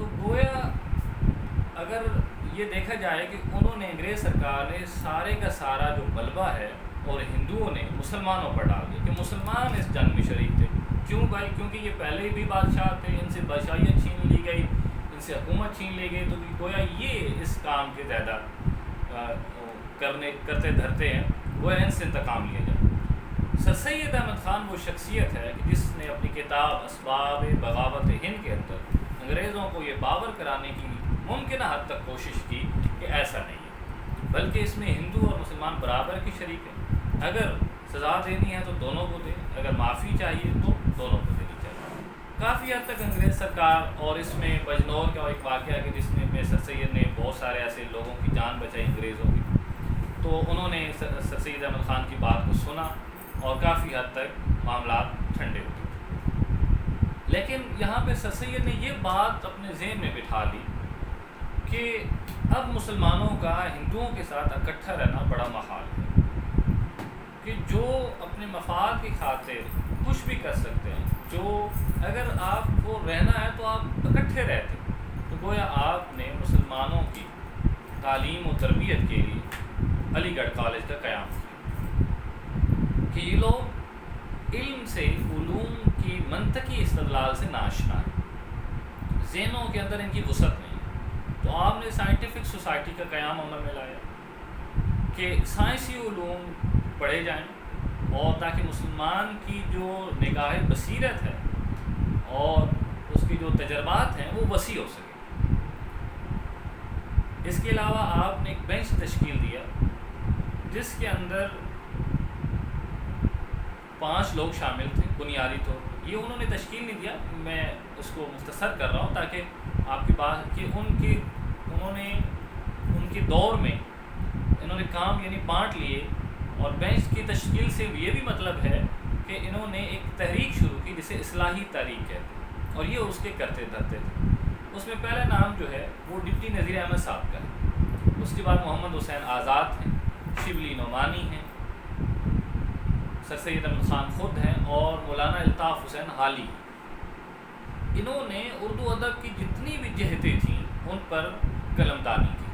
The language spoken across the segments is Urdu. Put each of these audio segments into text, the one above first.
تو گویا اگر یہ دیکھا جائے کہ انہوں نے انگریز سرکار نے سارے کا سارا جو غلبہ ہے اور ہندوؤں نے مسلمانوں پر ڈال دیا کہ مسلمان اس جنگ میں شریک تھے. کیوں بھائی؟ کیونکہ یہ پہلے بھی بادشاہ تھے، ان سے بادشاہیت چھین لی گئی، ان سے حکومت چھین لی گئی، تو گویا یہ اس کام کے زیادہ کرتے دھرتے ہیں، گویا ان سے انتقام لیا جائے. سر سید احمد خان وہ شخصیت ہے کہ جس نے اپنی کتاب اسباب بغاوت ہند کے اندر انگریزوں کو یہ باور کرانے کی ممکنہ حد تک کوشش کی کہ ایسا نہیں ہے، بلکہ اس میں ہندو اور مسلمان برابر کی شریک ہیں. اگر سزا دینی ہے تو دونوں کو دیں، اگر معافی چاہیے تو دونوں کو دینی چاہیے. کافی حد تک انگریز سرکار، اور اس میں بجنور کا ایک واقعہ ہے کہ جس میں سر سید نے بہت سارے ایسے لوگوں کی جان بچائی انگریزوں کی، تو انہوں نے سر سید احمد خان کی بات کو سنا اور کافی حد تک معاملات ٹھنڈے ہوتے تھے. لیکن یہاں پہ سر سید نے یہ بات اپنے ذہن میں بٹھا لی کہ اب مسلمانوں کا ہندوؤں کے ساتھ اکٹھا رہنا بڑا محال ہے، کہ جو اپنے مفاد کی خاطر کچھ بھی کر سکتے ہیں، جو اگر آپ کو رہنا ہے تو آپ اکٹھے رہتے. تو گویا آپ نے مسلمانوں کی تعلیم و تربیت کے لیے علی گڑھ کالج کا قیام کیا کہ یہ لوگ علم سے، علوم کی منطقی استدلال سے ناشنا ہیں، ذہنوں کے اندر ان کی وسعت نہیں ہے. تو آپ نے سائنٹیفک سوسائٹی کا قیام عمل میں لایا کہ سائنسی علوم پڑھے جائیں، اور تاکہ مسلمان کی جو نگاہ بصیرت ہے اور اس کی جو تجربات ہیں وہ وسیع ہو سکے. اس کے علاوہ آپ نے ایک بینچ تشکیل دیا جس کے اندر 5 لوگ شامل تھے بنیادی طور پر. یہ انہوں نے تشکیل نہیں دیا، میں اس کو مختصر کر رہا ہوں تاکہ آپ کی بات کہ انہوں نے ان کے دور میں انہوں نے کام یعنی بانٹ لیے. اور بینچ کی تشکیل سے یہ بھی مطلب ہے کہ انہوں نے ایک تحریک شروع کی جسے اصلاحی تحریک کہتے ہیں، اور یہ اس کے کرتے دھرتے تھے. اس میں پہلا نام جو ہے وہ ڈپٹی نذیر احمد صاحب کا ہے. اس کے بعد محمد حسین آزاد ہیں، شبلی نعمانی ہیں، سر سید احمد خان خود ہیں، اور مولانا الطاف حسین حالی. انہوں نے اردو ادب کی جتنی بھی جہتیں تھیں ان پر قلمدانی کی.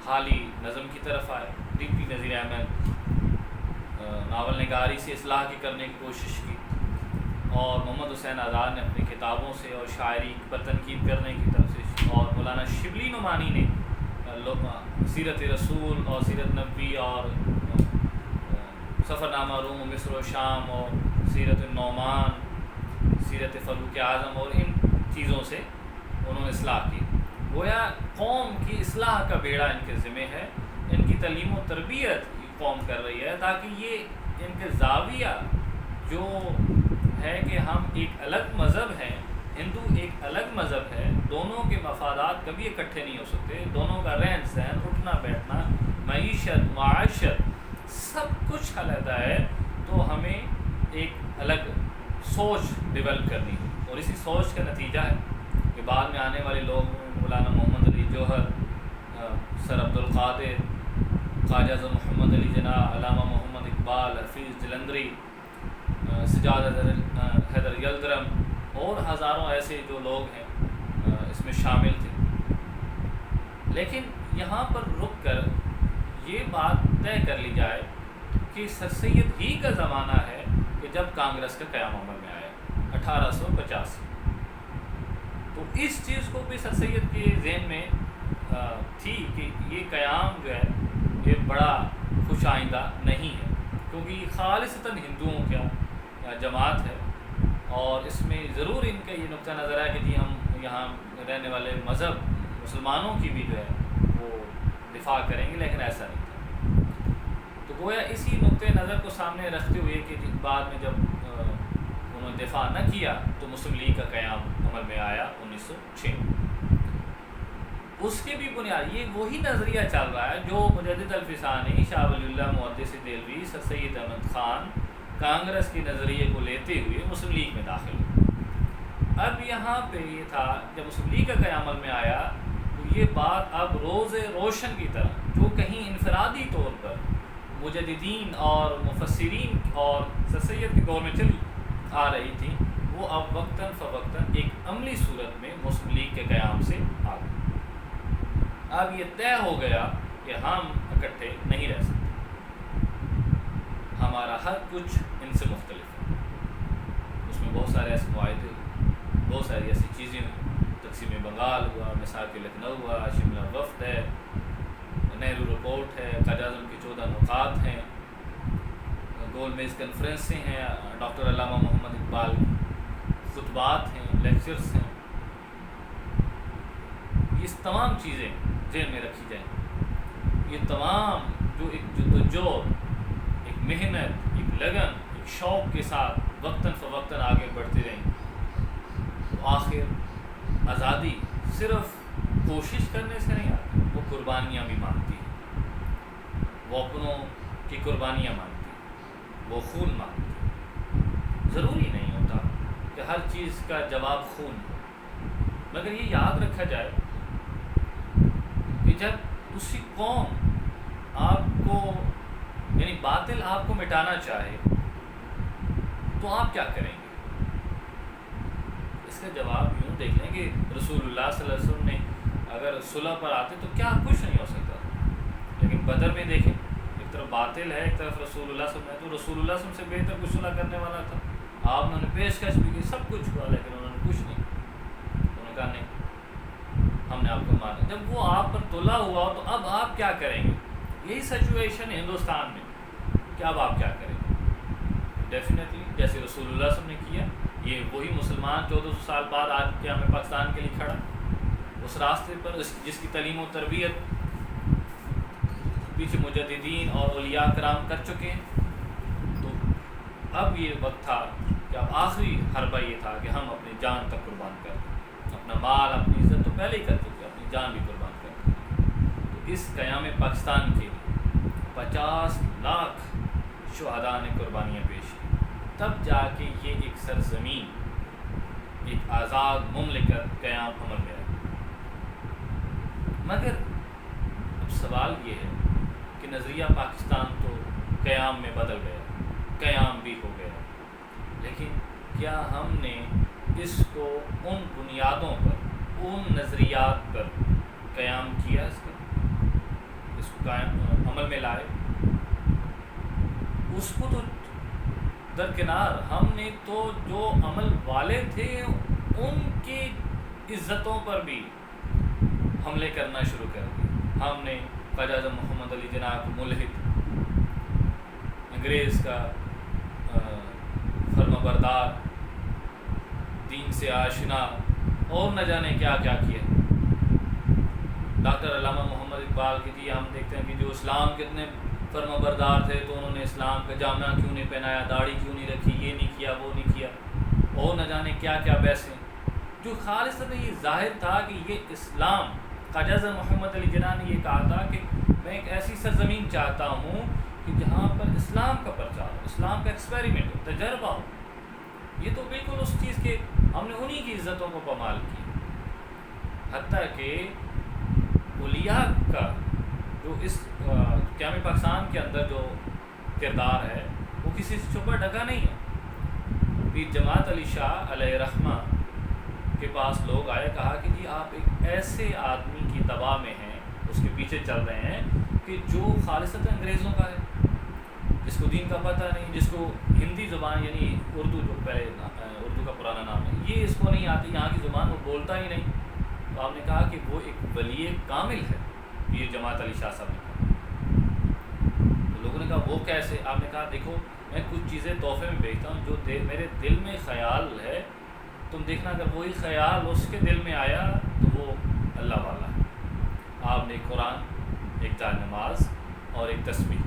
حالی نظم کی طرف آئے، ڈپٹی نذیر احمد ناول نگاری سے اصلاح کی کرنے کی کوشش کی، اور محمد حسین آزاد نے اپنی کتابوں سے اور شاعری پر تنقید کرنے کی طرف سے، اور مولانا شبلی نعمانی نے سیرت رسول اور سیرت نبوی اور سفر نامہ روم و مصر و شام اور سیرت النعمان، سیرت فاروق اعظم، اور ان چیزوں سے انہوں نے اصلاح کی. گویا قوم کی اصلاح کا بیڑا ان کے ذمہ ہے. ان کی تعلیم و تربیت قوم کر رہی ہے تاکہ یہ ان کے زاویہ جو ہے کہ ہم ایک الگ مذہب ہیں، ہندو ایک الگ مذہب ہے، دونوں کے مفادات کبھی اکٹھے نہیں ہو سکتے، دونوں کا رہن سہن، اٹھنا بیٹھنا، معیشت، معاشت سب کچھ علیحدہ ہے. تو ہمیں ایک الگ سوچ ڈیولپ کرنی ہے، اور اسی سوچ کا نتیجہ ہے کہ بعد میں آنے والے لوگ مولانا محمد علی جوہر، سر عبد القادر، خواجہ محمد علی جناح، علامہ محمد اقبال، حفیظ جلندری، سجاد حیدر یلدرم، اور ہزاروں ایسے جو لوگ ہیں اس میں شامل تھے. لیکن یہاں پر رک کر یہ بات طے کر لی جائے کہ سر سید ہی کا زمانہ ہے کہ جب کانگریس کا قیام عمل میں آیا 1885. تو اس چیز کو بھی سر سید کے ذہن میں تھی کہ یہ قیام جو ہے یہ بڑا خوش آئندہ نہیں ہے، کیونکہ یہ خالصتاً ہندوؤں کا جماعت ہے، اور اس میں ضرور ان کا یہ نقطہ نظر ہے کہ جی ہم یہاں رہنے والے مذہب مسلمانوں کی بھی جو ہے وہ دفاع کریں گے، لیکن ایسا نہیں تھا. تو گویا اسی نقطۂ نظر کو سامنے رکھتے ہوئے کہ بعد میں جب انہوں نے دفاع نہ کیا تو مسلم لیگ کا قیام عمل میں آیا 1906. اس کے بھی بنیاد یہ وہی نظریہ چل رہا ہے جو مجدد الفسانی، شاہ ولی اللہ محدث دہلوی، سر سید احمد خان کانگریس کے نظریے کو لیتے ہوئے مسلم لیگ میں داخل ہوئے. اب یہاں پہ یہ تھا جب مسلم لیگ کا قیام عمل میں آیا تو یہ بات اب روز روشن کی طرح جو کہیں انفرادی طور پر مجددین اور مفسرین اور سر سید کے دور میں چل آ رہی تھی، وہ اب وقتاً فوقتاً ایک عملی صورت میں مسلم اب یہ طے ہو گیا کہ ہم اکٹھے نہیں رہ سکتے، ہمارا ہر کچھ ان سے مختلف ہے۔ اس میں بہت سارے ایسے معاہدے، بہت ساری ایسی چیزیں ہوئی، تقسیم بنگال ہوا، میثاق لکھنؤ ہوا، شملہ وفد ہے، نہرو رپورٹ ہے، قائد اعظم کی 14 نکات ہیں، گول میز کنفرنسیں ہیں، ڈاکٹر علامہ محمد اقبال خطبات ہیں، لیکچرز ہیں۔ یہ تمام چیزیں ذہن میں رکھی جائیں، یہ تمام جو ایک جدوجہد، ایک محنت، ایک لگن، ایک شوق کے ساتھ وقتاً فوقتاً آگے بڑھتے رہیں، تو آخر آزادی صرف کوشش کرنے سے نہیں آتی، وہ قربانیاں بھی مانگتی ہے، وہ اپنوں کی قربانیاں مانگتی ہے، وہ خون مانگتی ہے۔ ضروری نہیں ہوتا کہ ہر چیز کا جواب خون ہو، مگر یہ یاد رکھا جائے کہ جب دوسری قوم آپ کو، یعنی باطل آپ کو مٹانا چاہے تو آپ کیا کریں گے؟ اس کا جواب یوں دیکھ لیں کہ رسول اللہ صلی اللہ علیہ وسلم نے اگر صلح پر آتے تو کیا کچھ نہیں ہو سکتا تھا، لیکن بدر میں دیکھیں، ایک طرف باطل ہے، ایک طرف رسول اللہ صلی اللہ علیہ وسلم ہے، تو رسول اللہ صلی اللہ علیہ وسلم سے بہتر کوئی صلح کرنے والا تھا؟ آپ نے پیشکش بھی کی، سب کچھ ہوا، لیکن انہوں نے کچھ نہیں، انہوں نے کہا نہیں ہم نے آپ کو مانا۔ جب وہ آپ پر تلا ہوا تو اب آپ کیا کریں گے؟ یہی سچویشن ہے ہندوستان میں کہ اب آپ کیا کریں گے؟ ڈیفینیٹلی جیسے رسول اللہ صلی اللہ علیہ وسلم نے کیا، یہ وہی مسلمان 1400 سال بعد آج کے ہمیں پاکستان کے لیے کھڑا، اس راستے پر جس کی تعلیم و تربیت پیچھے مجددین اور اولیاء کرام کر چکے ہیں۔ تو اب یہ وقت تھا کہ اب آخری حربہ یہ تھا کہ ہم اپنی جان تک قربان کر دیں، اپنا مال، اپنی عزت تو پہلے ہی کر چکے، اپنی جان بھی قربان کر دیں۔ تو اس قیام پاکستان کے لیے 50 لاکھ شہداء نے قربانیاں پیش کی، تب جا کے یہ ایک سرزمین، ایک آزاد مملکت قیام عمل میں آئی۔ مگر اب سوال یہ ہے کہ نظریہ پاکستان تو قیام میں بدل گیا، قیام بھی ہو گیا، لیکن کیا ہم نے اس کو ان بنیادوں پر، ان نظریات پر قیام کیا، اس کو قائم عمل میں لائے؟ اس کو تو درکنار، ہم نے تو جو عمل والے تھے ان کی عزتوں پر بھی حملے کرنا شروع کر دیے۔ ہم نے قائد اعظم محمد علی جناح کو ملحد، انگریز کا فرما بردار، دین سے آشنا، اور نہ جانے کیا کیا کیا۔ ڈاکٹر علامہ محمد اقبال کی جی ہم دیکھتے ہیں کہ جو اسلام کے اتنے فرما بردار تھے تو انہوں نے اسلام کا جامعہ کیوں نہیں پہنایا، داڑھی کیوں نہیں رکھی، یہ نہیں کیا، وہ نہیں کیا، اور نہ جانے کیا کیا بحثیں، جو خالصاً یہ ظاہر تھا کہ یہ اسلام، قائد اعظم محمد علی جناح نے یہ کہا تھا کہ میں ایک ایسی سرزمین چاہتا ہوں کہ جہاں پر اسلام کا پرچار ہو، اسلام کا ایکسپیریمنٹ ہو، تجربہ ہو۔ یہ تو بالکل اس چیز کے ہم نے انہی کی عزتوں کو پامال کی، حتیٰ کہ اولیاء کا جو اس قیام پاکستان کے اندر جو کردار ہے وہ کسی سے چھپا ڈھکا نہیں ہے۔ پیر جماعت علی شاہ علیہ رحمہ کے پاس لوگ آئے، کہا کہ جی آپ ایک ایسے آدمی کی تباہ میں ہیں، اس کے پیچھے چل رہے ہیں کہ جو خالصتاً انگریزوں کا ہے، جس کو دین کا پتہ نہیں، جس کو ہندی زبان یعنی اردو، جو پہلے اردو کا پرانا نام ہے، یہ اس کو نہیں آتی، یہاں کی زبان وہ بولتا ہی نہیں۔ تو آپ نے کہا کہ وہ ایک ولی کامل ہے، پیر جماعت علی شاہ صاحب نے کہا۔ تو لوگوں نے کہا وہ کیسے؟ آپ نے کہا دیکھو میں کچھ چیزیں تحفے میں بھیجتا ہوں، جو میرے دل میں خیال ہے، تم دیکھنا اگر وہی خیال اس کے دل میں آیا تو وہ اللہ والا ہے۔ آپ نے قرآن، ایک جائے نماز اور ایک تسبیح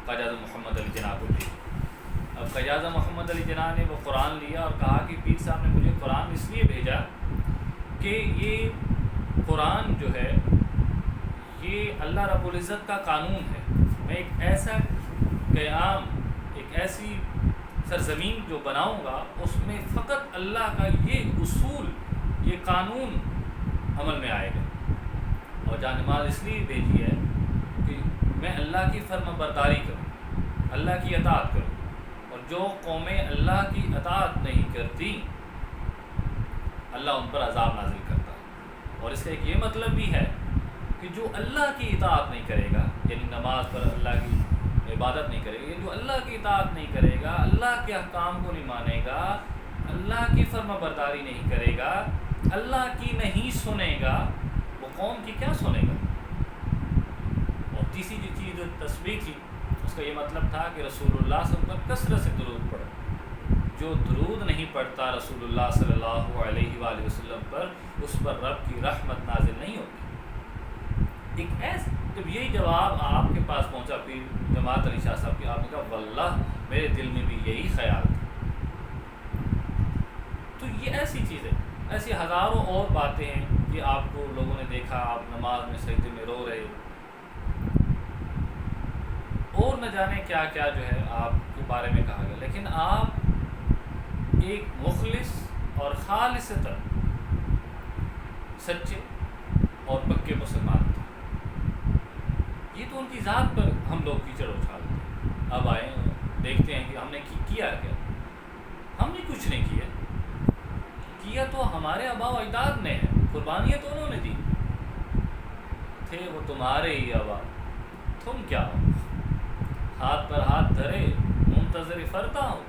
قائد اعظم محمد علی جناح کو دی۔ اب قائد اعظم محمد علی جناح نے وہ قرآن لیا اور کہا کہ پیر صاحب نے مجھے قرآن اس لیے بھیجا کہ یہ قرآن جو ہے یہ اللہ رب العزت کا قانون ہے۔ میں ایک ایسا قیام، ایک ایسی سرزمین جو بناؤں گا اس میں فقط اللہ کا یہ اصول، یہ قانون عمل میں آئے گا۔ اور جان نماز اس لیے بھیجی ہے کہ میں اللہ کی فرما برداری کروں، اللہ کی اطاعت کروں، اور جو قومیں اللہ کی اطاعت نہیں کرتی اللہ ان پر عذاب نازل کرتا ہے۔ اور اس کا ایک یہ مطلب بھی ہے کہ جو اللہ کی اطاعت نہیں کرے گا، یعنی نماز پر اللہ کی عبادت نہیں کرے گا، جو اللہ کی اطاعت نہیں کرے گا، اللہ کے احکام کو نہیں مانے گا، اللہ کی فرما برداری نہیں کرے گا، اللہ کی نہیں سنے گا، وہ قوم کی کیا سنے گا؟ اور تیسری جو چیز تسبیح تھی اس کا یہ مطلب تھا کہ رسول اللہ صلی اللہ علیہ وسلم پر کثرت سے درود پڑھو۔ جو درود نہیں پڑھتا رسول اللہ صلی اللہ علیہ وآلہ وسلم پر، اس پر رب کی رحمت نازل نہیں ہوتی۔ ایک ایسا جب یہی جواب آپ کے پاس پہنچا پھر جماعت علی شاہ صاحب کی، آپ نے کہا واللہ میرے دل میں بھی یہی خیال تھا۔ تو یہ ایسی چیز ہے، ایسی ہزاروں اور باتیں ہیں کہ آپ کو لوگوں نے دیکھا آپ نماز میں سجدے میں رو رہے، اور نہ جانے کیا کیا جو ہے آپ کے بارے میں کہا گیا، لیکن آپ ایک مخلص اور خالصتاً سچے اور پکے مسلمان تھے۔ یہ تو ان کی ذات پر ہم لوگ کیچڑ اچھالتے ہیں۔ اب آئے دیکھتے ہیں کہ ہم نے کیا کیا؟ ہم نے کچھ نہیں کیا تو ہمارے آباء و اجداد نے ہے، قربانیاں تو انہوں نے دی، تھے وہ تمہارے ہی آباء، تم کیا ہو؟ ہاتھ پر ہاتھ دھرے منتظر فردا ہو۔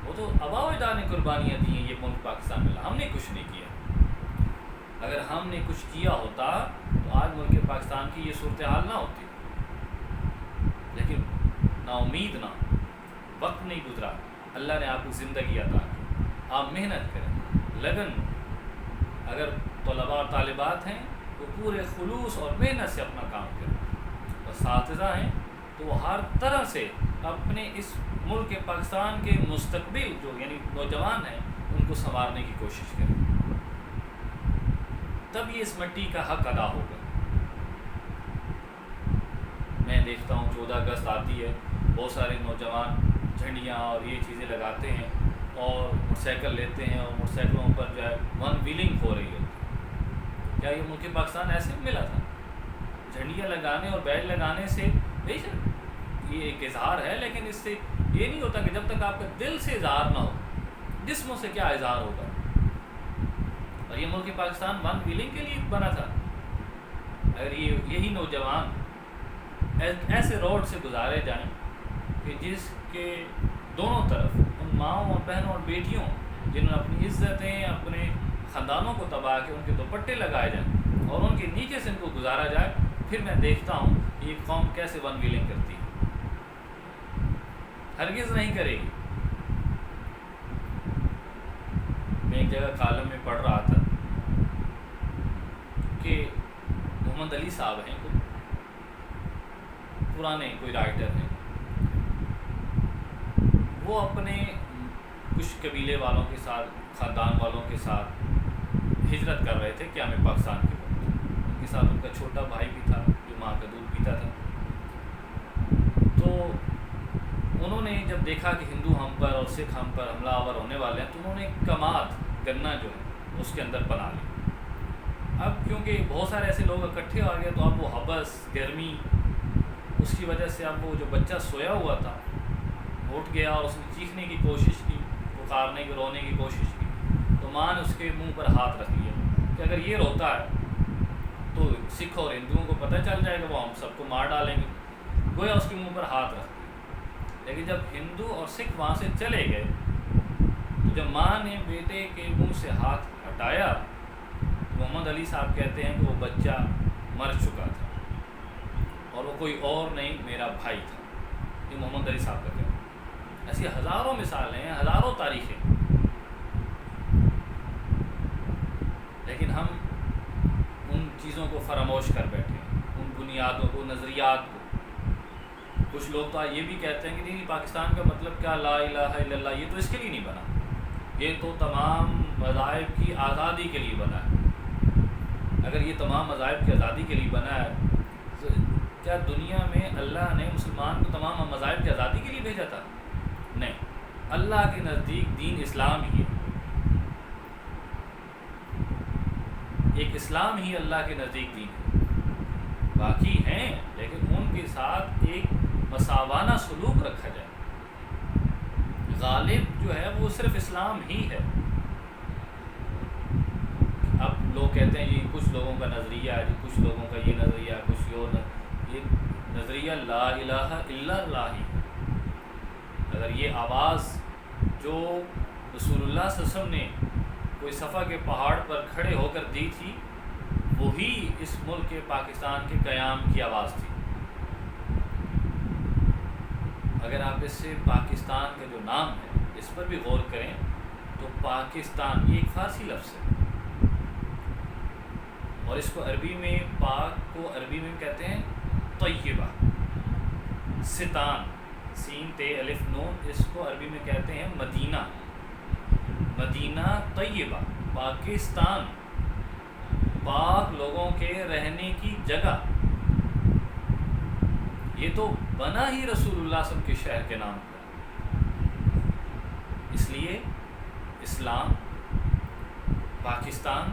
وہ تو آباء و اجداد نے قربانیاں دی ہیں، یہ ملک پاکستان ملا، ہم نے کچھ نہیں کیا۔ اگر ہم نے کچھ کیا ہوتا تو آج ملک پاکستان کی یہ صورتحال نہ ہوتی، لیکن نا امید نہ، وقت نہیں گزرا، اللہ نے آپ کو زندگی عطا کی، آپ محنت کریں، لگن، اگر طلباء اور طالبات ہیں تو پورے خلوص اور محنت سے اپنا کام کریں، اور اساتذہ ہیں تو وہ ہر طرح سے اپنے اس ملک پاکستان کے مستقبل جو یعنی نوجوان ہیں ان کو سنوارنے کی کوشش کریں، تب یہ اس مٹی کا حق ادا ہوگا۔ میں دیکھتا ہوں 14 اگست آتی ہے، بہت سارے نوجوان جھنڈیاں اور یہ چیزیں لگاتے ہیں اور موٹر سائیکل لیتے ہیں، اور موٹر سائیکلوں پر جو ہے ون ویلنگ ہو رہی ہے۔ کیا یہ ملک پاکستان ایسے ملا تھا؟ جھنڈیاں لگانے اور بیج لگانے سے بے شک یہ ایک اظہار ہے، لیکن اس سے یہ نہیں ہوتا کہ جب تک آپ کا دل سے اظہار نہ ہو، جسموں سے کیا اظہار ہوگا؟ اور یہ ملک پاکستان ون ویلنگ کے لیے بنا تھا۔ اگر یہی نوجوان ایسے روڈ سے گزارے جائیں کہ جس کے دونوں طرف ان ماؤں اور بہنوں اور بیٹیوں جنہوں نے اپنی عزتیں اپنے خاندانوں کو تباہ کے ان کے دوپٹے لگائے جائیں اور ان کے نیچے سے ان کو گزارا جائے، پھر میں دیکھتا ہوں کہ یہ قوم کیسے ون ویلنگ کرتی ہے۔ ہرگز نہیں کرے گی۔ میں ایک جگہ کالم میں پڑھ رہا تھا کہ محمد علی صاحب ہیں، کوئی پرانے کوئی رائٹر ہیں، وہ اپنے کچھ قبیلے والوں کے ساتھ، خاندان والوں کے ساتھ ہجرت کر رہے تھے قیام پاکستان کے وقت۔ ان کے ساتھ ان کا چھوٹا بھائی بھی تھا جو ماں کا دودھ پیتا تھا۔ تو انہوں نے جب دیکھا کہ ہندو ہم پر اور سکھ ہم پر حملہ آور ہونے والے ہیں، تو انہوں نے کماد گنا جو ہے اس کے اندر بنا لی۔ اب کیونکہ بہت سارے ایسے لوگ اکٹھے آ گئے تو اب وہ حبس گرمی اس کی وجہ سے اب وہ جو بچہ سویا ہوا تھا اٹھ گیا اور اس نے چیخنے کی کوشش کی، پکارنے کی، رونے کی کوشش کی، تو ماں نے اس کے منہ پر ہاتھ رکھ لیا کہ اگر یہ روتا ہے تو سکھ اور ہندوؤں کو پتہ چل جائے گا، وہ ہم سب کو مار ڈالیں گے، گویا اس کے منہ پر ہاتھ رکھ دیا۔ لیکن جب ہندو اور سکھ وہاں سے چلے گئے تو جب ماں نے بیٹے کے منہ سے ہاتھ ہٹایا، محمد علی صاحب کہتے ہیں کہ وہ بچہ مر چکا تھا اور وہ کوئی اور نہیں، میرا بھائی تھا۔ یہ محمد علی صاحب کا کہنا ہے۔ ایسی ہزاروں مثالیں ہیں، ہزاروں تاریخیں، لیکن ہم ان چیزوں کو فراموش کر بیٹھے ہیں، ان بنیادوں کو، نظریات کو۔ کچھ لوگ تو یہ بھی کہتے ہیں کہ نہیں پاکستان کا مطلب کیا، لا الہ الا اللہ، یہ تو اس کے لیے نہیں بنا، یہ تو تمام مذاہب کی آزادی کے لیے بنا ہے۔ اگر یہ تمام مذاہب کی آزادی کے لیے بنا ہے تو کیا دنیا میں اللہ نے مسلمان کو تمام مذاہب کی آزادی کے لیے بھیجا تھا؟ نہیں، اللہ کے نزدیک دین اسلام ہی ہے، ایک اسلام ہی اللہ کے نزدیک دین ہے۔ باقی ہیں لیکن ان کے ساتھ ایک مساوانہ سلوک رکھا جائے۔ غالب جو ہے وہ صرف اسلام ہی ہے۔ لوگ کہتے ہیں جی کچھ لوگوں کا نظریہ ہے، جی کچھ لوگوں کا یہ نظریہ ہے، کچھ یہ نظریہ لا الہ الا اللہ ہی ہے۔ اگر یہ آواز جو رسول اللہ صلی اللہ علیہ وسلم نے کوئی صفا کے پہاڑ پر کھڑے ہو کر دی تھی، وہی اس ملک کے پاکستان کے قیام کی آواز تھی۔ اگر آپ اس سے پاکستان کا جو نام ہے اس پر بھی غور کریں تو پاکستان یہ ایک فارسی لفظ ہے، اور اس کو عربی میں پاک کو عربی میں کہتے ہیں طیبہ، ستان سین تے الف نون، اس کو عربی میں کہتے ہیں مدینہ، مدینہ طیبہ، پاکستان، پاک لوگوں کے رہنے کی جگہ۔ یہ تو بنا ہی رسول اللہ صلی اللہ علیہ وسلم کے شہر کے نام پر، اس لیے اسلام پاکستان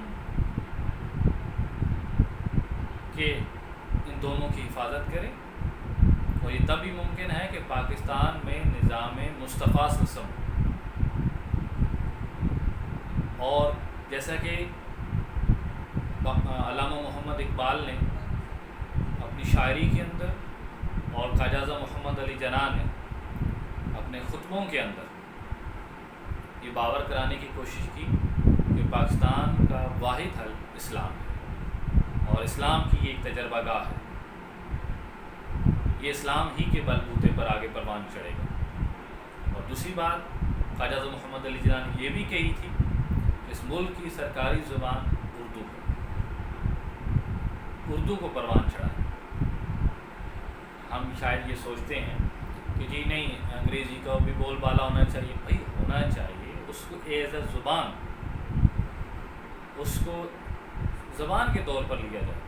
کے ان دونوں کی حفاظت کرے، اور یہ تب ہی ممکن ہے کہ پاکستان میں نظام مصطفیٰ صلی اللہ علیہ وسلم، اور جیسا کہ علامہ محمد اقبال نے اپنی شاعری کے اندر اور خواجہ اعظم محمد علی جناح نے اپنے خطبوں کے اندر یہ باور کرانے کی کوشش کی کہ پاکستان کا واحد حل اسلام ہے، اور اسلام کی یہ ایک تجربہ گاہ ہے، یہ اسلام ہی کے بل بوتے پر آگے پروان چڑھے گا۔ اور دوسری بات خواجہ اعظم محمد علی جناح نے یہ بھی کہی تھی کہ اس ملک کی سرکاری زبان اردو ہے، اردو کو پروان چڑھائے۔ ہم شاید یہ سوچتے ہیں کہ جی نہیں انگریزی کا بھی بول بالا ہونا چاہیے، بھائی ہونا چاہیے، اس کو ایز اے زبان، اس کو زبان کے طور پر لیا جائے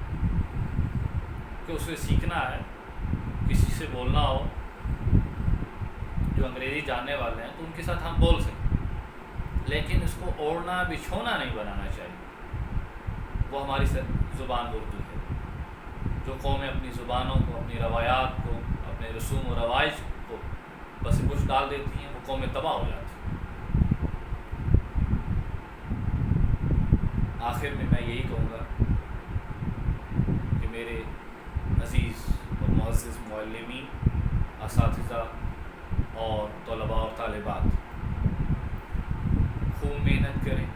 کہ اسے سیکھنا ہے، کسی سے بولنا ہو جو انگریزی جاننے والے ہیں تو ان کے ساتھ ہم بول سکیں، لیکن اس کو اوڑھنا بچھونا نہیں بنانا چاہیے۔ وہ ہماری زبان اردو ہے، جو قومیں اپنی زبانوں کو، اپنی روایات کو، اپنے رسوم و رواج کو بس کچھ ڈال دیتی ہیں، وہ قومیں تباہ ہو جاتی ہیں۔ آخر میں یہی کہوں گا کہ میرے عزیز اور معزز معلمین، اساتذہ اور طلباء اور طالبات، خوب محنت کریں،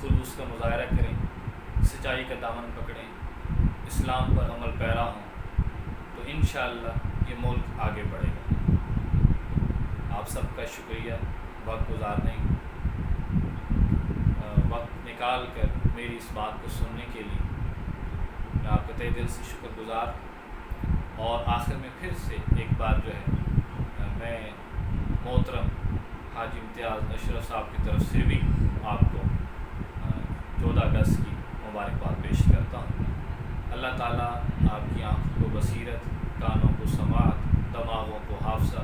خلوص کا مظاہرہ کریں، سچائی کا دامن پکڑیں، اسلام پر عمل پیرا ہوں، تو انشاءاللہ یہ ملک آگے بڑھے گا۔ آپ سب کا شکریہ وقت گزارنے، وقت نکال کر میری اس بات کو سننے کے لیے، میں آپ کا تہ دل سے شکر گزار۔ اور آخر میں پھر سے ایک بار جو ہے میں محترم حاجی امتیاز اشرف صاحب کی طرف سے بھی آپ کو 14 اگست کی مبارکباد پیش کرتا ہوں۔ اللہ تعالیٰ آپ کی آنکھوں کو بصیرت، کانوں کو سماعت، دماغوں کو حافظہ